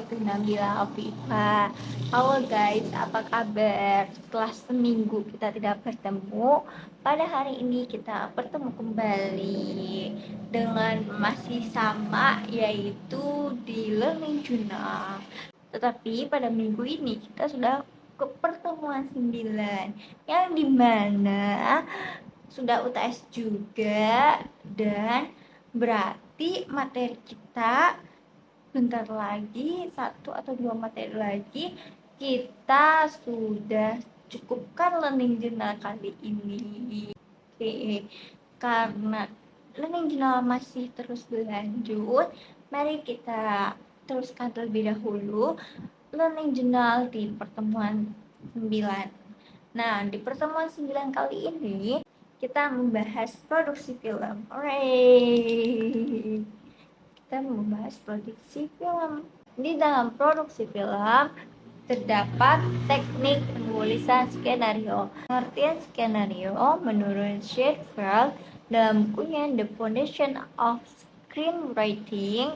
itu Nabila Afifa. Halo guys, apa kabar? Setelah seminggu kita tidak bertemu, pada hari ini kita bertemu kembali dengan masih sama, yaitu di Learning Journal. Tetapi pada minggu ini kita sudah ke pertemuan 9, yang dimana sudah UTS juga, dan berarti materi kita bentar lagi, 1 atau 2 materi lagi kita sudah cukupkan learning journal kali ini. Oke, karena learning journal masih terus berlanjut, mari kita teruskan terlebih dahulu learning journal di pertemuan 9. Nah, di pertemuan 9 kali ini kita membahas produksi film. Hooray! Kita membahas produksi film. Di dalam produksi film terdapat teknik penulisan skenario. Pengertian skenario menurut Sheffield dalam bukunya The Foundation of Screenwriting,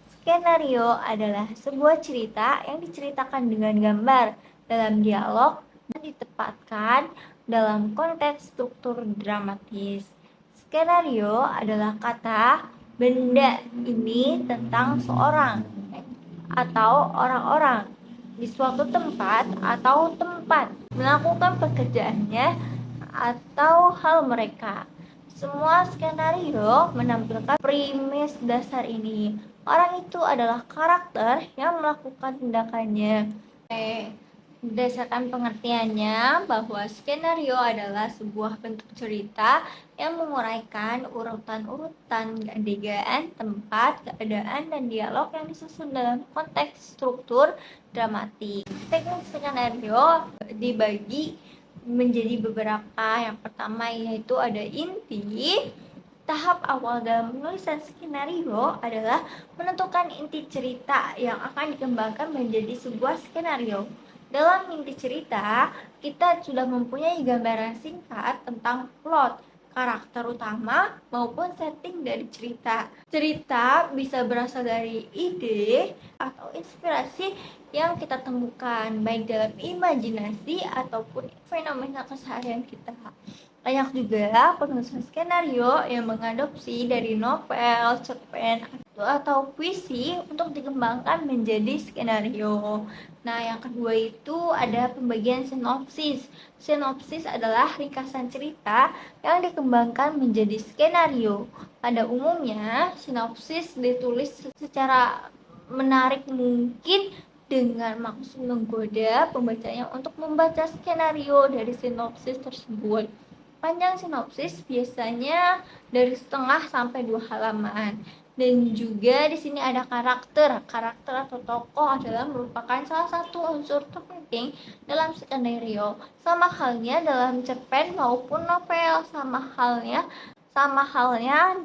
skenario adalah sebuah cerita yang diceritakan dengan gambar dalam dialog dan ditempatkan dalam konteks struktur dramatis. Skenario adalah kata benda ini tentang seorang atau orang-orang di suatu tempat atau tempat melakukan pekerjaannya atau hal mereka. Semua skenario menampilkan premis dasar ini. Orang itu adalah karakter yang melakukan tindakannya. Berdasarkan pengertiannya bahwa skenario adalah sebuah bentuk cerita yang menguraikan urutan-urutan adegan, tempat, keadaan, dan dialog yang disusun dalam konteks struktur dramatik. Teknik skenario dibagi menjadi beberapa. Yang pertama yaitu ada inti. Tahap awal dalam penulisan skenario adalah menentukan inti cerita yang akan dikembangkan menjadi sebuah skenario. Dalam inti cerita, kita sudah mempunyai gambaran singkat tentang plot, karakter utama, maupun setting dari cerita. Cerita bisa berasal dari ide atau inspirasi yang kita temukan, baik dalam imajinasi ataupun fenomena keseharian kita. Banyak juga penulisan skenario yang mengadopsi dari novel, cerpen, atau puisi untuk dikembangkan menjadi skenario. Nah, yang kedua itu ada pembagian sinopsis. Sinopsis adalah ringkasan cerita yang dikembangkan menjadi skenario. Pada umumnya, sinopsis ditulis secara menarik mungkin dengan maksud menggoda pembacanya untuk membaca skenario dari sinopsis tersebut. Panjang sinopsis biasanya dari setengah sampai 2 halaman. Dan juga di sini ada karakter. Karakter atau tokoh adalah merupakan salah satu unsur terpenting dalam skenario. Sama halnya dalam cerpen maupun novel, sama halnya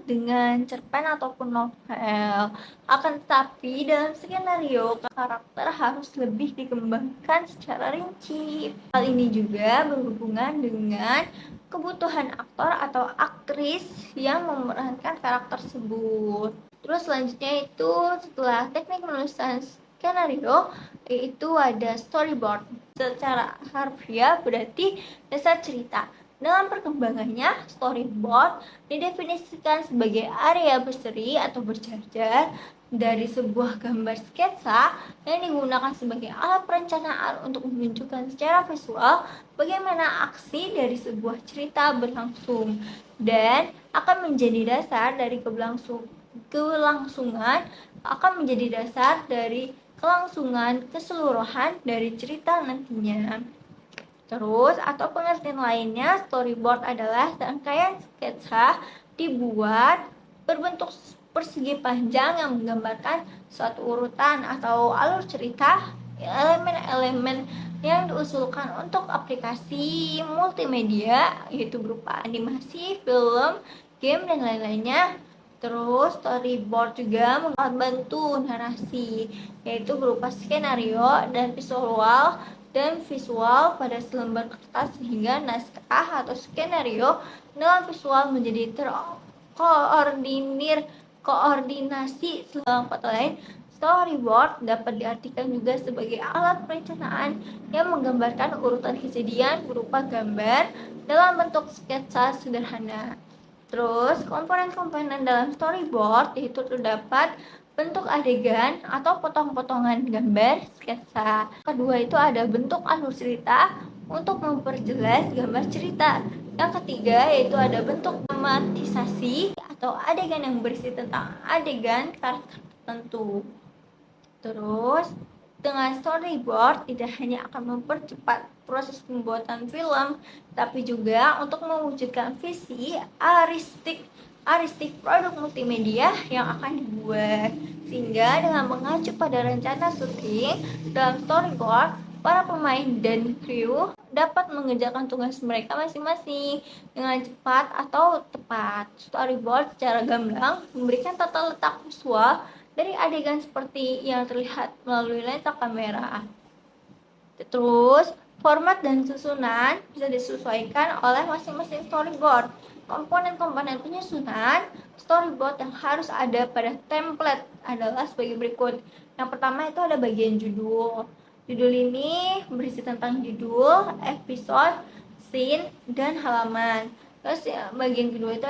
dengan cerpen ataupun novel. Akan tetapi dalam skenario karakter harus lebih dikembangkan secara rinci. Hal ini juga berhubungan dengan kebutuhan aktor atau aktris yang memerankan karakter tersebut. Terus selanjutnya itu setelah teknik penulisan skenario itu ada storyboard. Secara harfiah berarti dasar cerita. Dalam perkembangannya, storyboard didefinisikan sebagai area berseri atau berjajar dari sebuah gambar sketsa yang digunakan sebagai alat perencanaan untuk menunjukkan secara visual bagaimana aksi dari sebuah cerita berlangsung dan akan menjadi dasar dari kelangsungan keseluruhan dari cerita nantinya. Terus, atau pengertian lainnya, storyboard adalah rangkaian sketsa dibuat berbentuk persegi panjang yang menggambarkan suatu urutan atau alur cerita, elemen-elemen yang diusulkan untuk aplikasi multimedia, yaitu berupa animasi, film, game, dan lain-lainnya. Terus storyboard juga membantu narasi, yaitu berupa skenario dan visual pada selembar kertas sehingga naskah atau skenario dalam visual menjadi koordinasi dalam kata lain. Storyboard dapat diartikan juga sebagai alat perencanaan yang menggambarkan urutan kejadian berupa gambar dalam bentuk sketsa sederhana. Terus, komponen-komponen dalam storyboard itu terdapat bentuk adegan atau potong-potongan gambar sketsa. Kedua itu ada bentuk alur cerita untuk memperjelas gambar cerita. Yang ketiga yaitu ada bentuk dramatisasi atau adegan yang berisi tentang adegan karakter tertentu. Terus, dengan storyboard tidak hanya akan mempercepat proses pembuatan film, tapi juga untuk mewujudkan visi aristik produk multimedia yang akan dibuat. Sehingga dengan mengacu pada rencana syuting dalam storyboard, para pemain dan kru dapat mengerjakan tugas mereka masing-masing dengan cepat atau tepat. Storyboard secara gamblang memberikan tata letak visual dari adegan seperti yang terlihat melalui lensa kamera. Terus, format dan susunan bisa disesuaikan oleh masing-masing storyboard. Komponen-komponen penyusunan storyboard yang harus ada pada template adalah sebagai berikut. Yang pertama itu ada bagian judul. Judul ini berisi tentang judul, episode, scene, dan halaman. Terus bagian kedua itu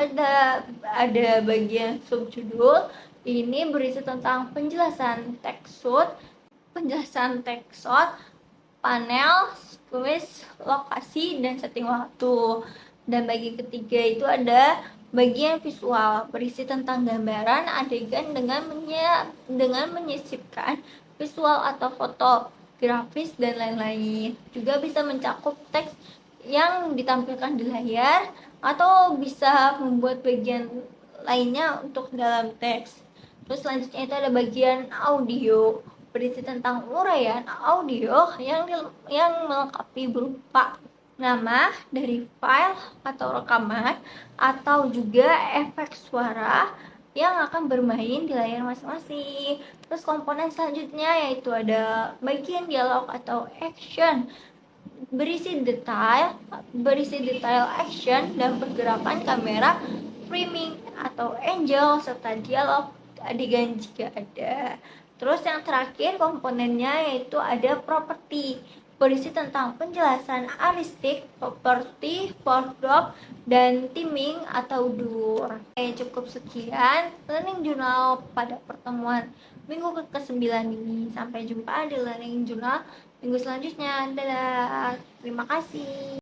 ada bagian subjudul. Ini berisi tentang penjelasan tekstur, panel, kuis, lokasi, dan setting waktu. Dan bagian ketiga itu ada bagian visual, berisi tentang gambaran adegan dengan menyisipkan visual atau foto, grafis, dan lain-lain. Juga bisa mencakup teks yang ditampilkan di layar atau bisa membuat bagian lainnya untuk dalam teks. Terus selanjutnya itu ada bagian audio, berisi tentang uraian audio yang melengkapi berupa nama dari file atau rekaman atau juga efek suara yang akan bermain di layar masing-masing. Terus komponen selanjutnya yaitu ada bagian dialog atau action, berisi detail action dan pergerakan kamera, framing atau angle serta dialog adegan jika ada. Terus yang terakhir komponennya yaitu ada properti, berisi tentang penjelasan aristik, properti, wardrobe, dan timing atau dur. Cukup sekian learning journal pada pertemuan minggu ke-9 ini. Sampai jumpa di learning journal minggu selanjutnya. Dadah. Terima kasih.